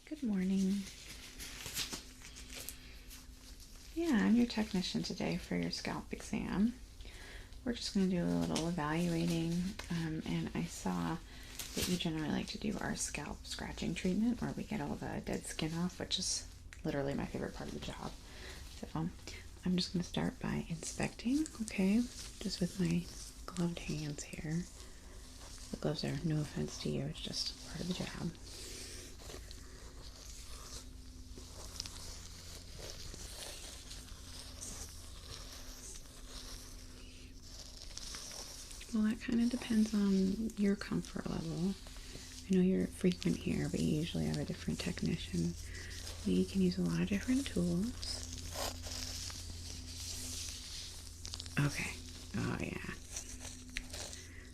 Good morning. Yeah, I'm your technician today for your scalp exam. We're just going to do a little evaluating, and I saw that you generally like to do our scalp scratching treatment where we get all the dead skin off, which is literally my favorite part of the job. So I'm just going to start by inspecting, okay, just with my gloved hands here. The gloves are no offense to you, it's just part of the job. Well, that kind of depends on your comfort level. I know you're frequent here, but you usually have a different technician. We can use a lot of different tools. Okay. Oh, yeah.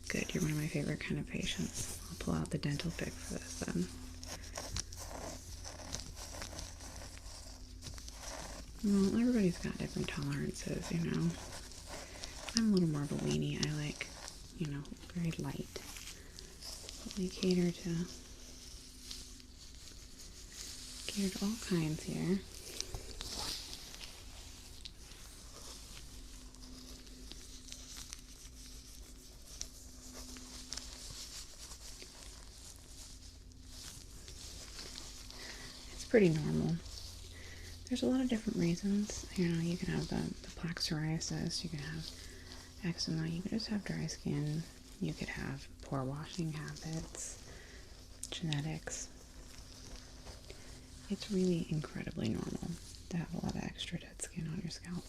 Good. You're one of my favorite kind of patients. I'll pull out the dental pick for this then. Well, everybody's got different tolerances, you know. I'm a little more of a weenie. I like, you know, very light. We cater to all kinds here. It's pretty normal. There's a lot of different reasons. You know, you can have the plaque psoriasis, you can have eczema, you can just have dry skin, you could have poor washing habits, genetics. It's really incredibly normal to have a lot of extra dead skin on your scalp.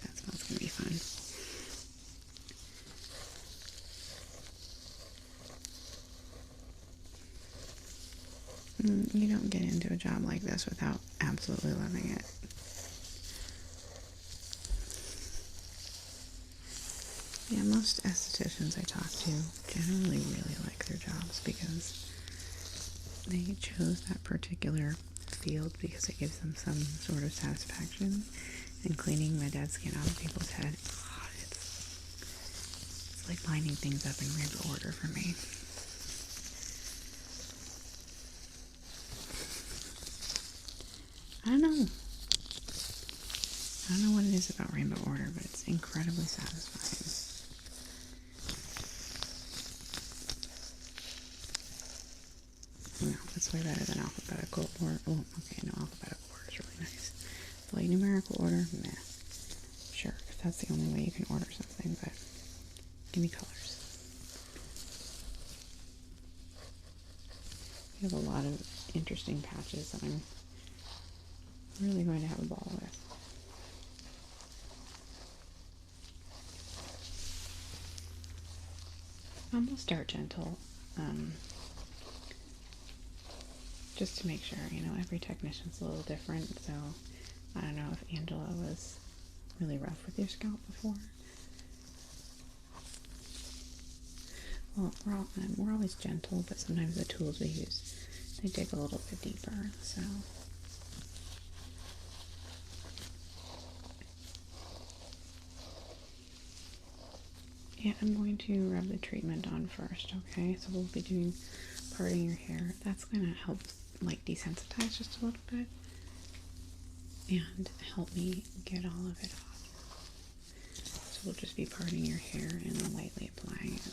That smells gonna be fun. You don't get into a job like this without absolutely loving it. Yeah, most estheticians I talk to generally really like their jobs because they chose that particular field because it gives them some sort of satisfaction. And cleaning the dead skin out of people's head, oh, it's like lining things up in rainbow order for me. I don't know what it is about rainbow order, but it's incredibly satisfying. No, that's way better than alphabetical order. Oh, okay, no, alphabetical order is really nice. But like numerical order, meh. Sure, if that's the only way you can order something, but give me colors. We have a lot of interesting patches that I'm really going to have a ball with. We'll start gentle, just to make sure, you know, every technician's a little different, so I don't know if Angela was really rough with your scalp before. Well, we're always gentle, but sometimes the tools we use, they dig a little bit deeper, so. Yeah, I'm going to rub the treatment on first, okay? So we'll be doing parting your hair. That's going to help, like, desensitize just a little bit and help me get all of it off. So we'll just be parting your hair and then lightly applying it.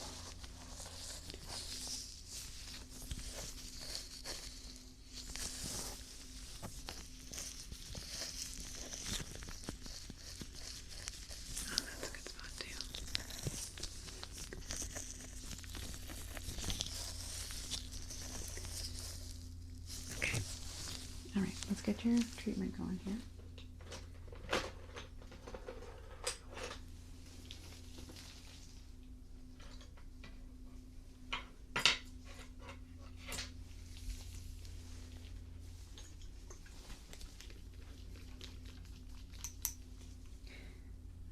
Alright, let's get your treatment going here.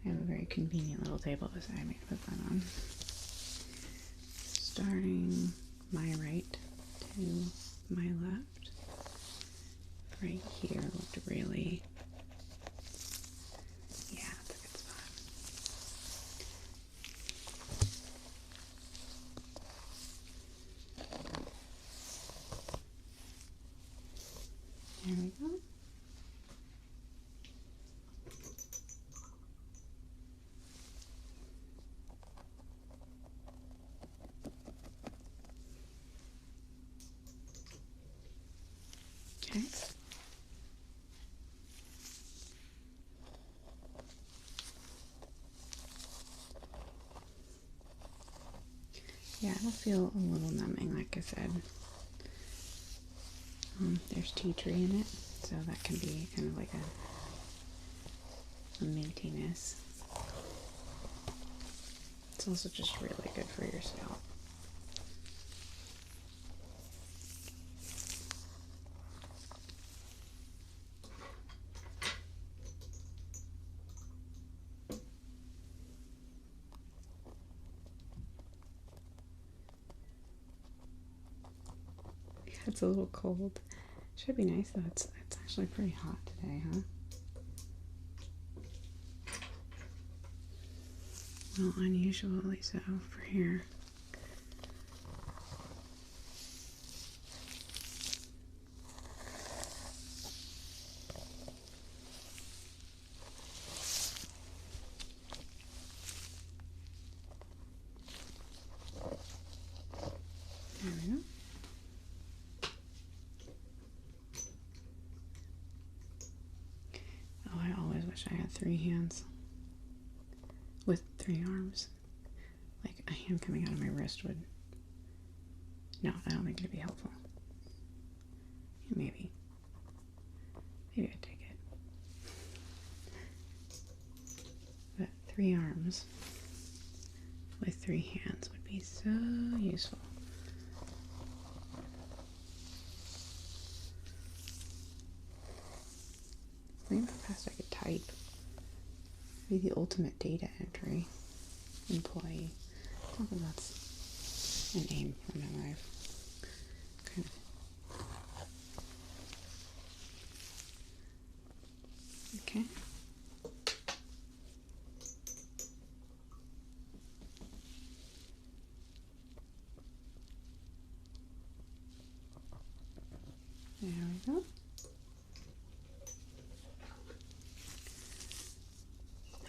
I have a very convenient little table beside me to put that on. Starting my right to my left. Right here looked really, yeah, that's a good spot. Yeah, it'll feel a little numbing, like I said. There's tea tree in it, so that can be kind of like a mintiness. It's also just really good for your scalp. Yeah, it's a little cold. Should be nice though. It's actually pretty hot today, huh? Well, unusually so for here. There we go. Oh, I always wish I had 3 hands with 3 arms. Like a hand coming out of my wrist would. No, I don't think it'd be helpful. Maybe. Maybe I'd take it. But 3 arms with 3 hands would be so useful. Think how fast I could type. Be the ultimate data entry employee. I don't think that's an aim for my life. Kind of. Okay. There we go.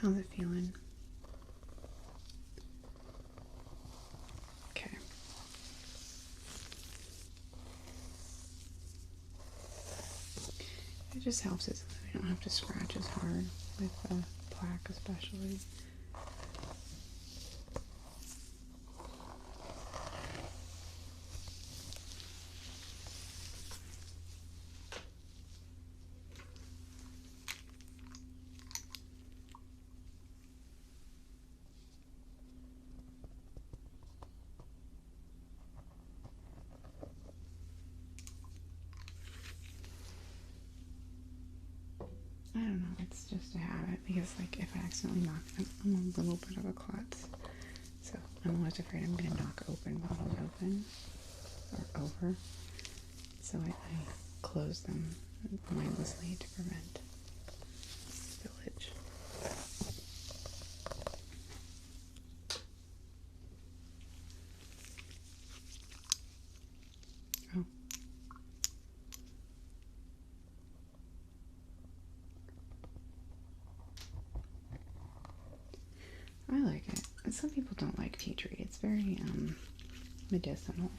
How's it feeling? Okay. It just helps it so that we don't have to scratch as hard with plaque especially. I don't know, it's just a habit because like if I accidentally knock, I'm a little bit of a klutz. So I'm always afraid I'm going to knock open bottles open or over. So I close them mindlessly to prevent spillage. Oh. I like it. Some people don't like tea tree. It's very medicinal.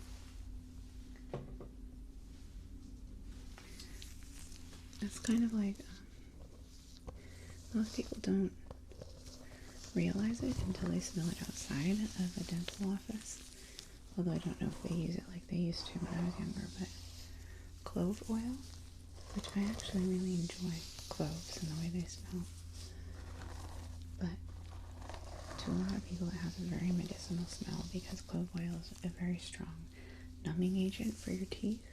It's kind of like most people don't realize it until they smell it outside of a dental office. Although I don't know if they use it like they used to when I was younger, but clove oil, which I actually really enjoy cloves and the way they smell. But to a lot of people it has a very medicinal smell because clove oil is a very strong numbing agent for your teeth.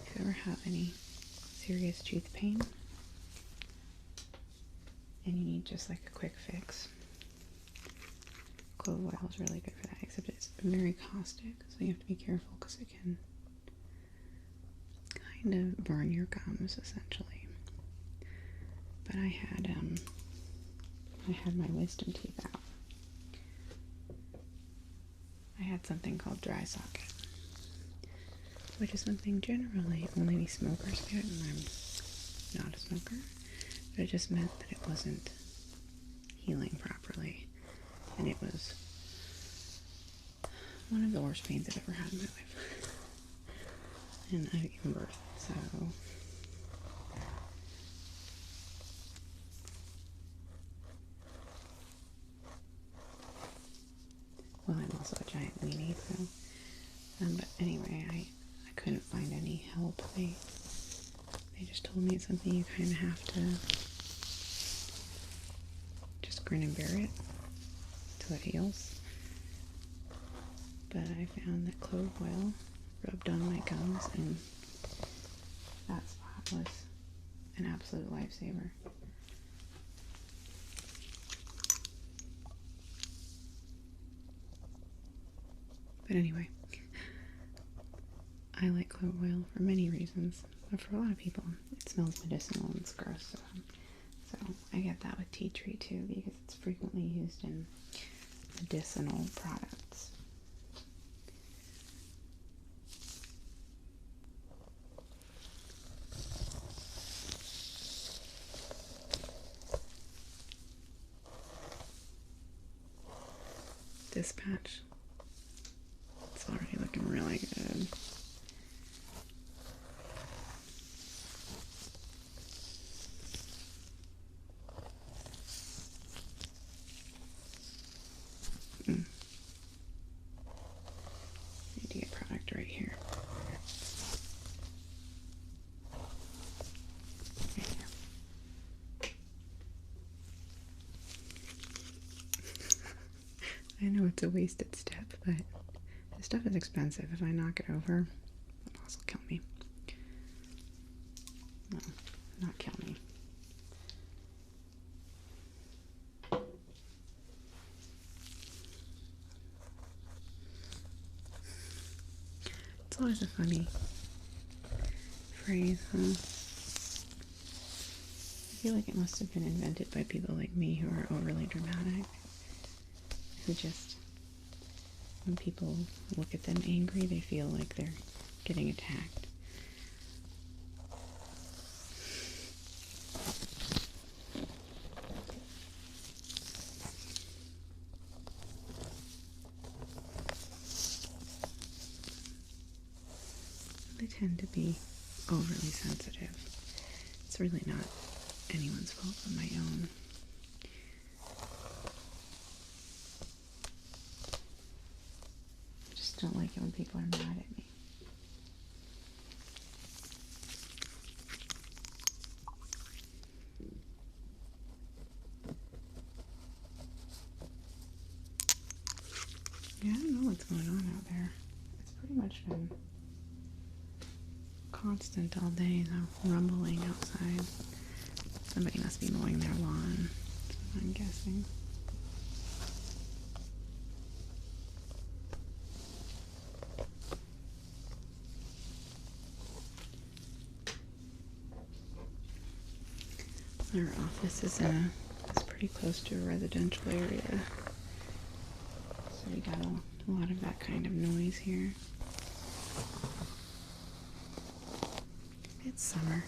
If you ever have any serious tooth pain and you need just like a quick fix, clove oil is really good for that, except it's very caustic, so you have to be careful because it can kind of burn your gums essentially. But I had my wisdom teeth out. I had something called dry socket, which is something generally only we smokers get, and I'm not a smoker, but it just meant that it wasn't healing properly, and it was one of the worst pains I've ever had in my life. And I've given birth, so well, I'm also a giant weenie, so but anyway, I couldn't find any help. They just told me it's something you kind of have to just grin and bear it till it heals. But I found that clove oil rubbed on my gums, and that spot was an absolute lifesaver. But anyway, I like clove oil for many reasons, but for a lot of people, it smells medicinal and it's gross. So I get that with tea tree too, because it's frequently used in medicinal products. This patch, it's already looking really good. Need to get product right here. Right here. I know it's a wasted step, but this stuff is expensive. If I knock it over, the boss will kill me. Well, not kill me. It's always a funny phrase, huh? I feel like it must have been invented by people like me who are overly dramatic, who just, when people look at them angry, they feel like they're getting attacked. They tend to be overly sensitive. It's really not anyone's fault but my own. I just don't like it when people are mad at me. Yeah, I don't know what's going on out there. It's pretty much been constant all day, the rumbling outside. Somebody must be mowing their lawn, I'm guessing. Our office is pretty close to a residential area, so we got a lot of that kind of noise here. It's summer.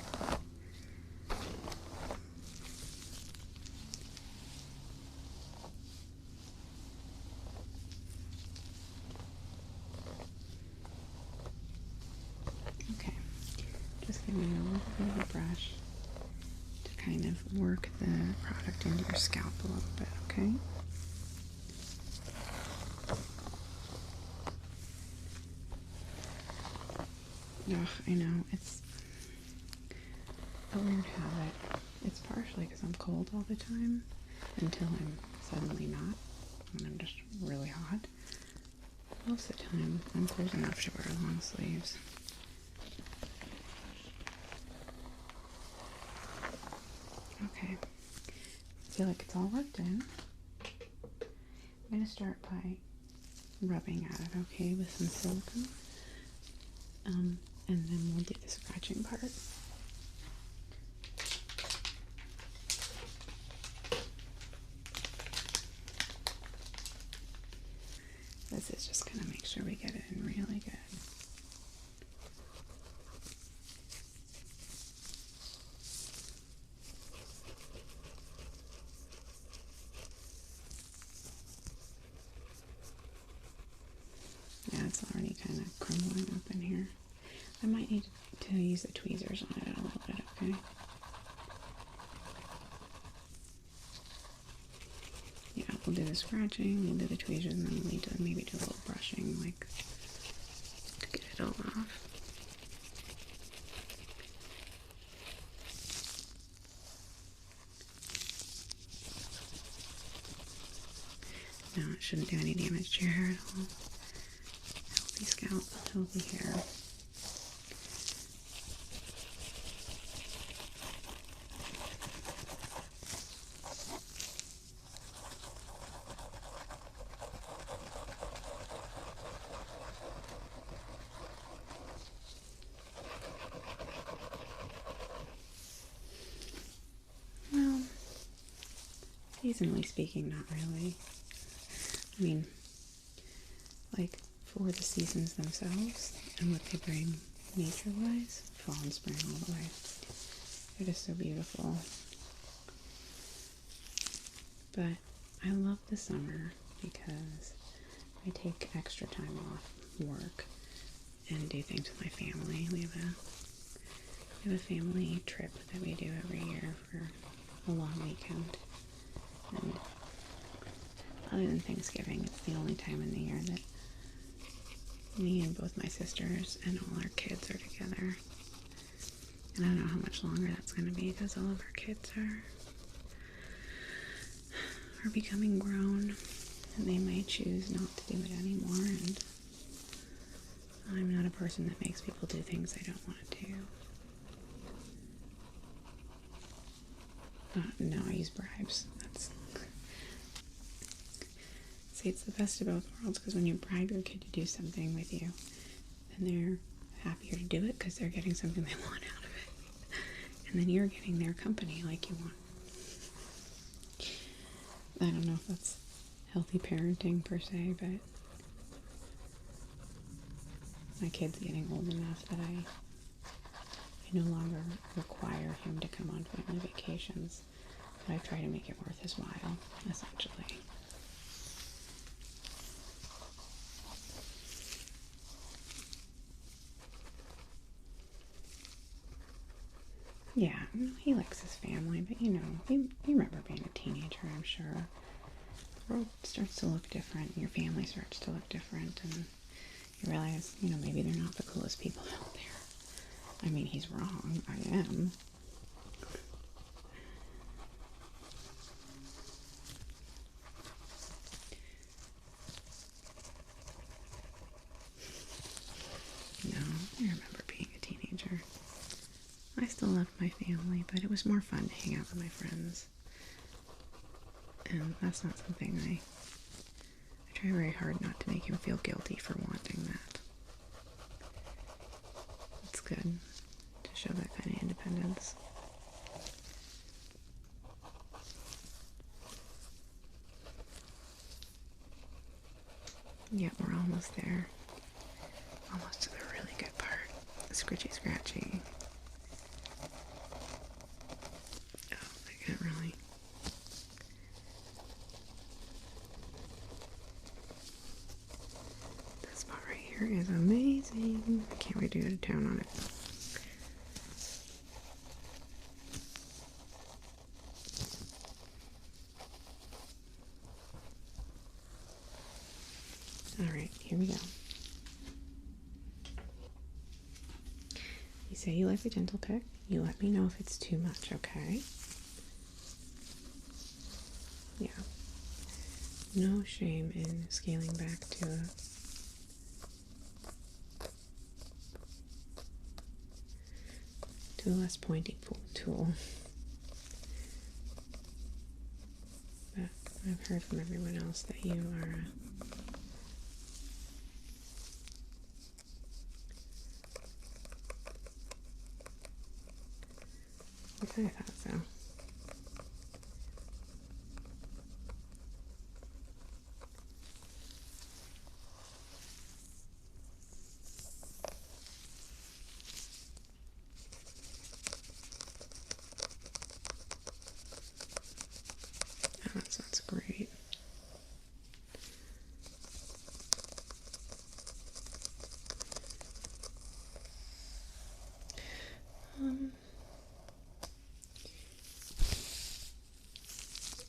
Okay, just giving you a little bit of a brush to kind of work the product into your scalp a little bit, okay? Ugh, I know, it's a weird habit. It's partially because I'm cold all the time until I'm suddenly not, when I'm just really hot. Most of the time, I'm cold enough to wear long sleeves. Okay, I feel like it's all worked in. I'm going to start by rubbing at it, okay, with some silicone. And then we'll do the scratching part. This is just going to make sure we get it in really good. Yeah, it's already kind of crumbling up in here. I might need to use the tweezers on it a little bit, okay? Yeah, we'll we'll do the scratching, we'll do the tweezers, and then we'll need to maybe do a little brushing, like, to get it all off. No, it shouldn't do any damage to your hair at all. Healthy scalp, healthy hair. Well, seasonally speaking, not really. I mean, like, for the seasons themselves and what they bring nature-wise, fall and spring all the way. They're just so beautiful. But I love the summer because I take extra time off work and do things with my family. We have a family trip that we do every year for a long weekend. And other than Thanksgiving, it's the only time in the year that me and both my sisters and all our kids are together. And I don't know how much longer that's going to be because all of our kids are becoming grown and they may choose not to do it anymore, and I'm not a person that makes people do things they don't want to do. No, I use bribes. See, it's the best of both worlds, because when you bribe your kid to do something with you, then they're happier to do it because they're getting something they want out of it. And then you're getting their company like you want. I don't know if that's healthy parenting per se, but my kid's getting old enough that I no longer require him to come on family vacations, but I try to make it worth his while, essentially. Yeah, he likes his family, but you remember being a teenager, I'm sure. The world starts to look different, and your family starts to look different, and you realize, maybe they're not the coolest people out there. I mean, he's wrong. I am. No, I remember being a teenager. I still loved my family, but it was more fun to hang out with my friends. And that's not something I try very hard not to make him feel guilty for wanting that. It's good to show that kind of independence. Yeah, we're almost there. Almost to the really good part. The scritchy scratchy. Oh, I can't really. This spot right here is amazing. I can't wait to go to town on it. Alright, here we go. You say you like a gentle pick. You let me know if it's too much, okay? Yeah. No shame in scaling back to a less pointy tool. But I've heard from everyone else that you are I thought so. Oh, that sounds great.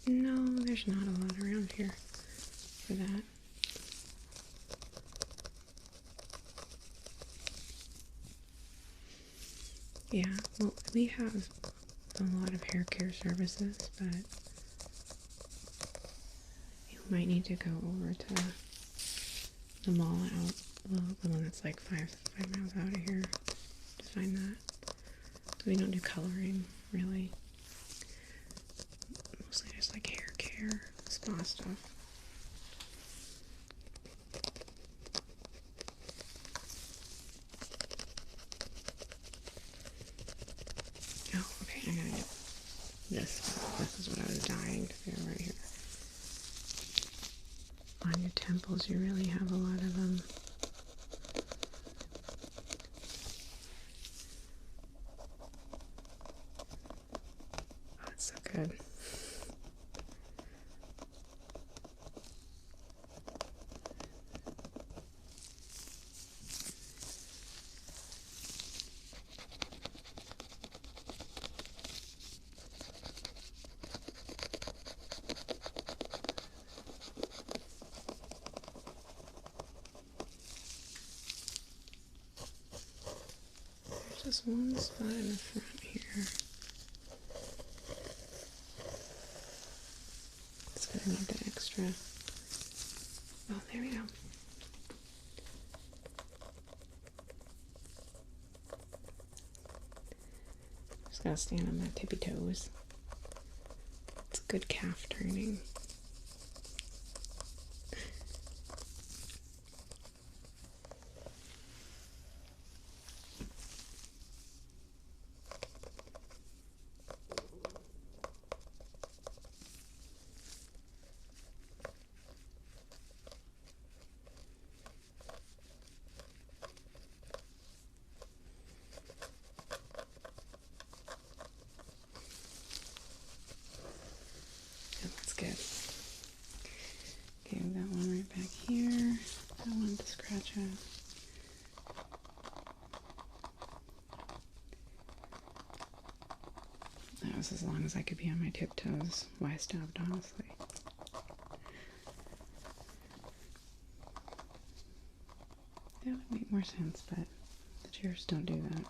No, there's not a lot around here for that. Yeah, well, we have a lot of hair care services, but you might need to go over to the mall out, the one that's like five miles out of here to find that. We don't do coloring, really. Mostly just like hair care, spa stuff. Oh, okay, I gotta get this. This is what I was dying to do right here. On your temples, you really have a lot of them. Oh, it's so good. Just one spot in the front here. It's gonna need the extra. Oh, there we go. Just gotta stand on my tippy toes. It's good calf training. Good. Okay, we've got one right back here. I wanted to scratch out. That was as long as I could be on my tiptoes. Why I stopped, honestly. That would make more sense, but the chairs don't do that.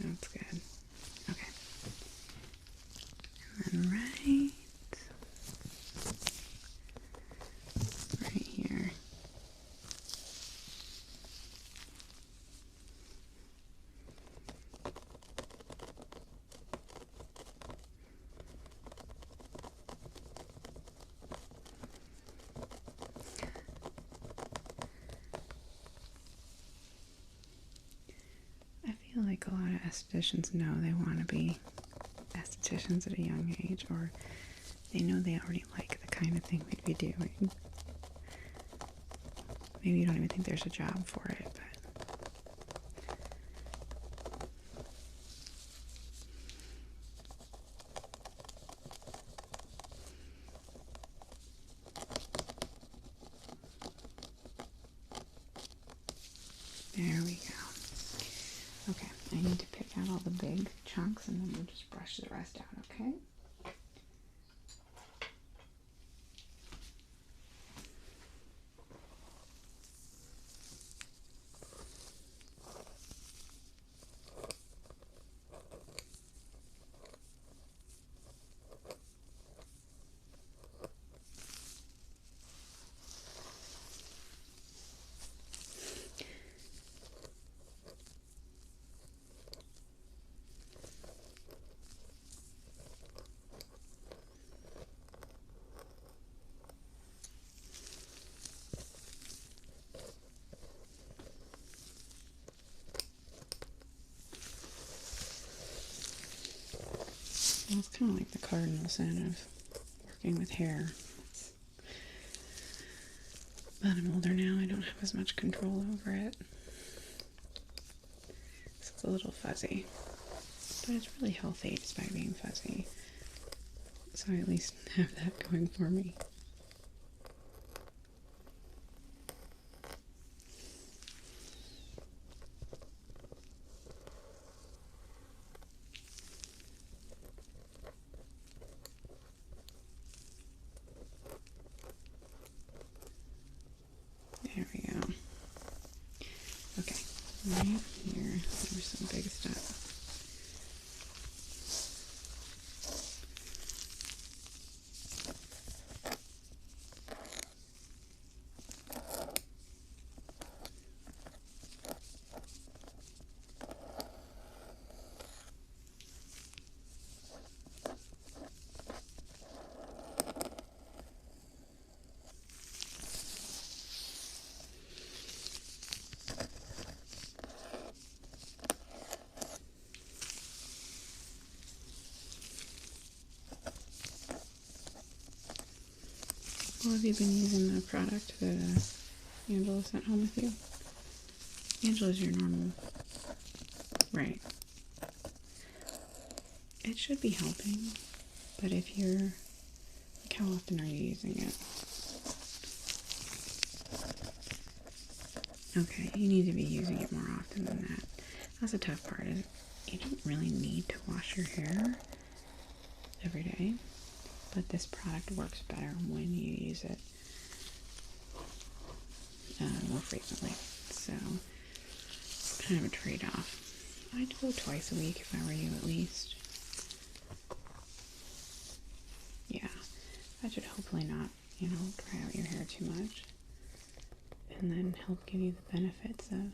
That's good. Okay. And then right here. I feel like a lot of estheticians know they want to be estheticians at a young age, or they know they already like the kind of thing we'd be doing. Maybe you don't even think there's a job for it, but there we go. Okay, I need to pick out all the big chunks and then we'll just brush the rest out, okay? Well, it's kind of like the cardinal sin of working with hair. But I'm older now, I don't have as much control over it. So it's a little fuzzy. But it's really healthy despite being fuzzy. So I at least have that going for me. Right here, there's some big stuff. Well, have you been using the product that Angela sent home with you? Angela's your normal, right? It should be helping, but if you're, like, how often are you using it? Okay, you need to be using it more often than that. That's the tough part, is you don't really need to wash your hair every day, but this product works better when you use it more frequently. So it's kind of a trade-off. I'd go twice a week if I were you, at least. Yeah, that should hopefully not, you know, dry out your hair too much, and then help give you the benefits of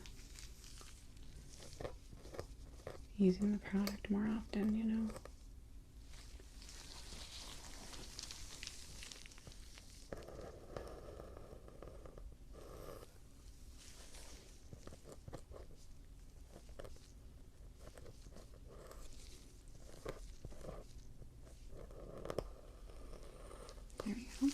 using the product more often, you know. There we go.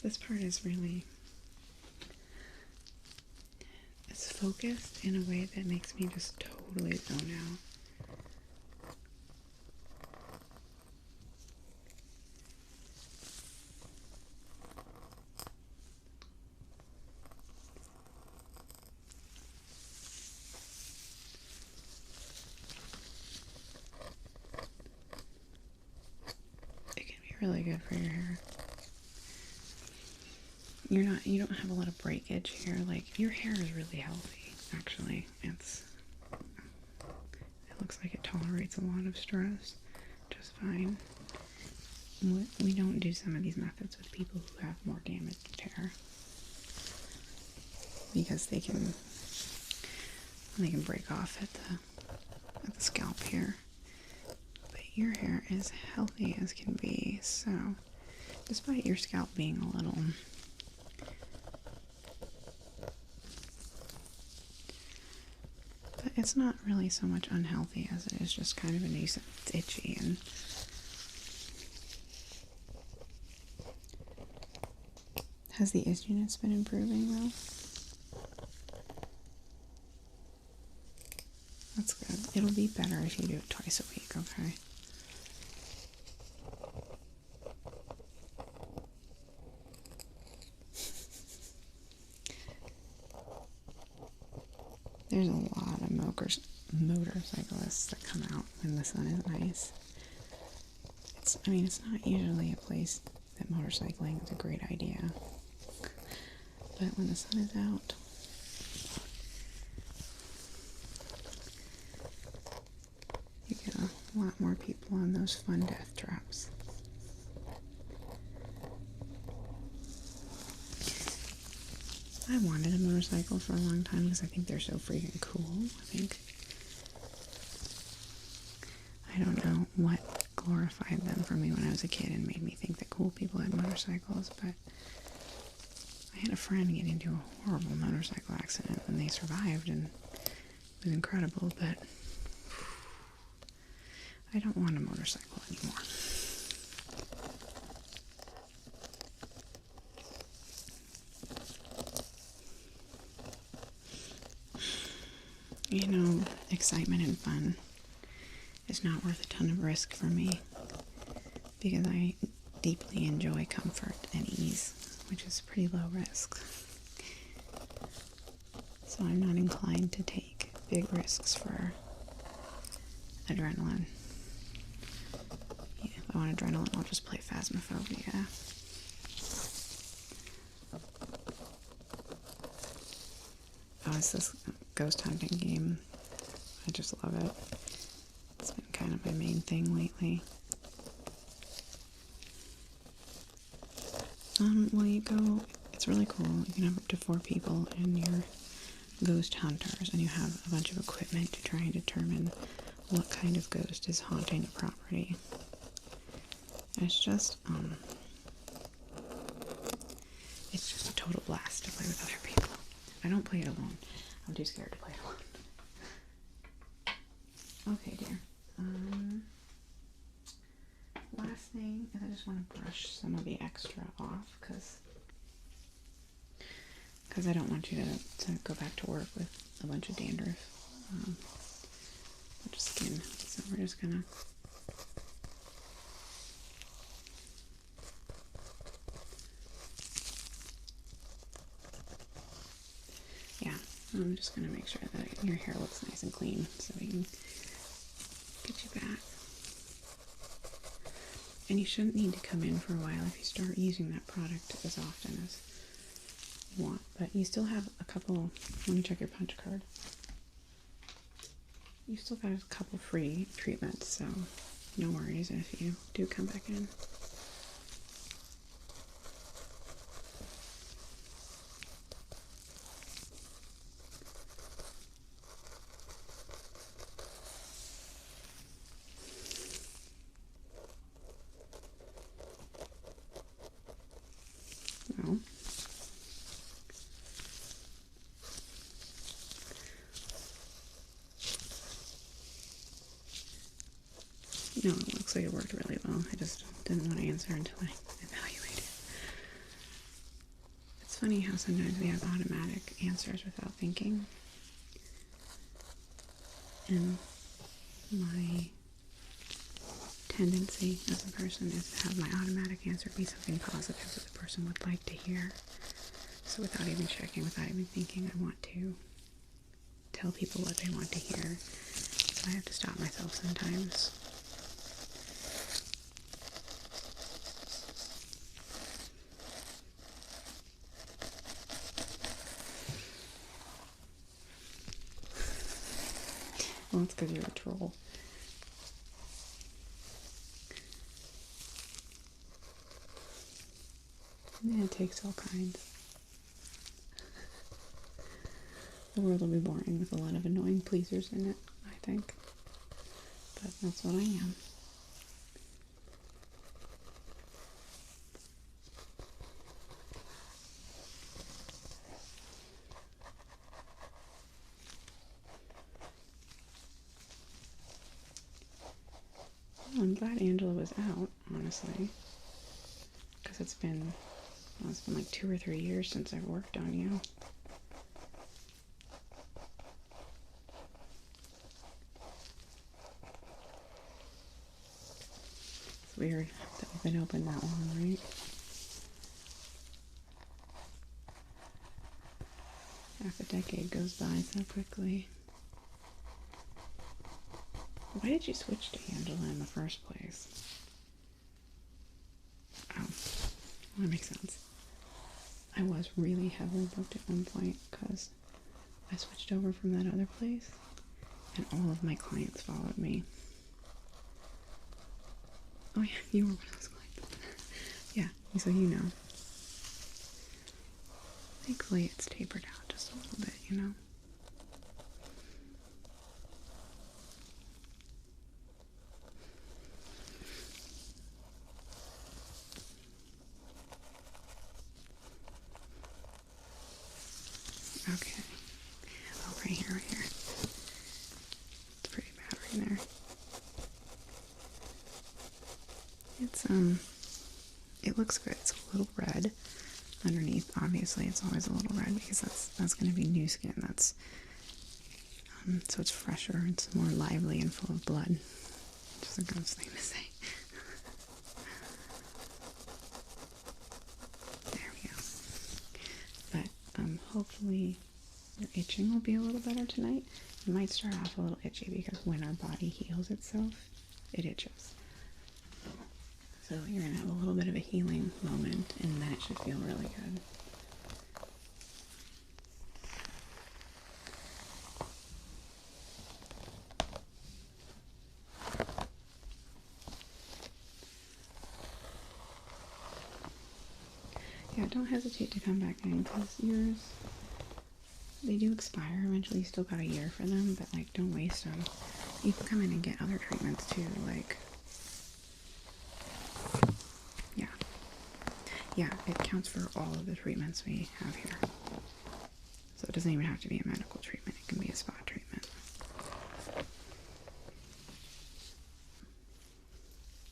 This part is really, it's focused in a way that makes me just totally zone out. It can be really good for your hair. You don't have a lot of breakage here. Like, your hair is really healthy, actually. It looks like it tolerates a lot of stress just fine. We don't do some of these methods with people who have more damaged hair, because they can break off at the scalp here. But your hair is healthy as can be, so despite your scalp being a little but it's not really so much unhealthy as it is just kind of a nuisance. It's itchy, and has the itchiness been improving though? That's good. It'll be better if you do it twice a week, okay? There's a lot of motorcyclists that come out when the sun is nice. It's not usually a place that motorcycling is a great idea. But when the sun is out, you get a lot more people on those fun death traps. I wanted a motorcycle for a long time because I think they're so freaking cool. I don't know what glorified them for me when I was a kid and made me think that cool people had motorcycles, but I had a friend get into a horrible motorcycle accident and they survived, and it was incredible, but I don't want a motorcycle anymore. You know, excitement and fun is not worth a ton of risk for me, because I deeply enjoy comfort and ease, which is pretty low risk. So I'm not inclined to take big risks for adrenaline. I want adrenaline, I'll just play Phasmophobia. Oh, it's this ghost hunting game. I just love it. It's been kind of my main thing lately. Well, you go, it's really cool. You can have up to 4 people and you're ghost hunters, and you have a bunch of equipment to try and determine what kind of ghost is haunting a property. And it's just a total blast to play with other people. I don't play it alone. I'm too scared to play it alone. Okay, dear. Last thing is I just want to brush some of the extra off because I don't want you to go back to work with a bunch of dandruff. Bunch of skin. So we're just gonna I'm just gonna make sure that your hair looks nice and clean so we can get you back. And you shouldn't need to come in for a while if you start using that product as often as you want. But you still have a couple, let me check your punch card. You still got a couple free treatments, so no worries if you do come back in. No, it looks like it worked really well. I just didn't want to answer until I evaluated. It's funny how sometimes we have automatic answers without thinking. And my tendency as a person is to have my automatic answer be something positive that the person would like to hear. So without even checking, without even thinking, I want to tell people what they want to hear. So I have to stop myself sometimes. Well, it's because you're a troll. Yeah, it takes all kinds. The world will be boring with a lot of annoying pleasers in it, I think. But that's what I am. Well, I'm glad Angela was out, honestly. Because it's been like 2 or 3 years since I've worked on you. It's weird that we've been open that long, right? Half a decade goes by so quickly. Why did you switch to Angela in the first place? Oh, well, that makes sense. I was really heavily booked at one point because I switched over from that other place and all of my clients followed me. Oh yeah, you were one of those clients. Yeah, so you know. Thankfully it's tapered out just a little bit, you know. Okay. Oh, right here, right here. It's pretty bad right there. It looks good. It's a little red underneath. Obviously, it's always a little red because that's going to be new skin. That's so it's fresher. It's more lively and full of blood. Just a gross thing to say. There we go. But hopefully your itching will be a little better tonight. You might start off a little itchy because when our body heals itself, it itches. So you're going to have a little bit of a healing moment, and then it should feel really good. Yeah, don't hesitate to come back in, because yours, they do expire eventually. You still got a year for them, but like, don't waste them. You can come in and get other treatments too, like, yeah, it counts for all of the treatments we have here. So it doesn't even have to be a medical treatment, it can be a spa treatment.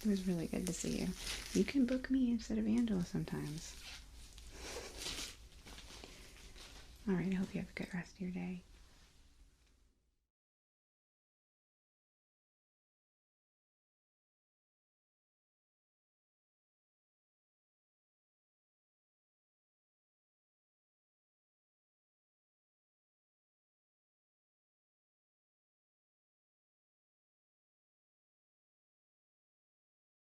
It was really good to see you. You can book me instead of Angela sometimes. Alright, I hope you have a good rest of your day.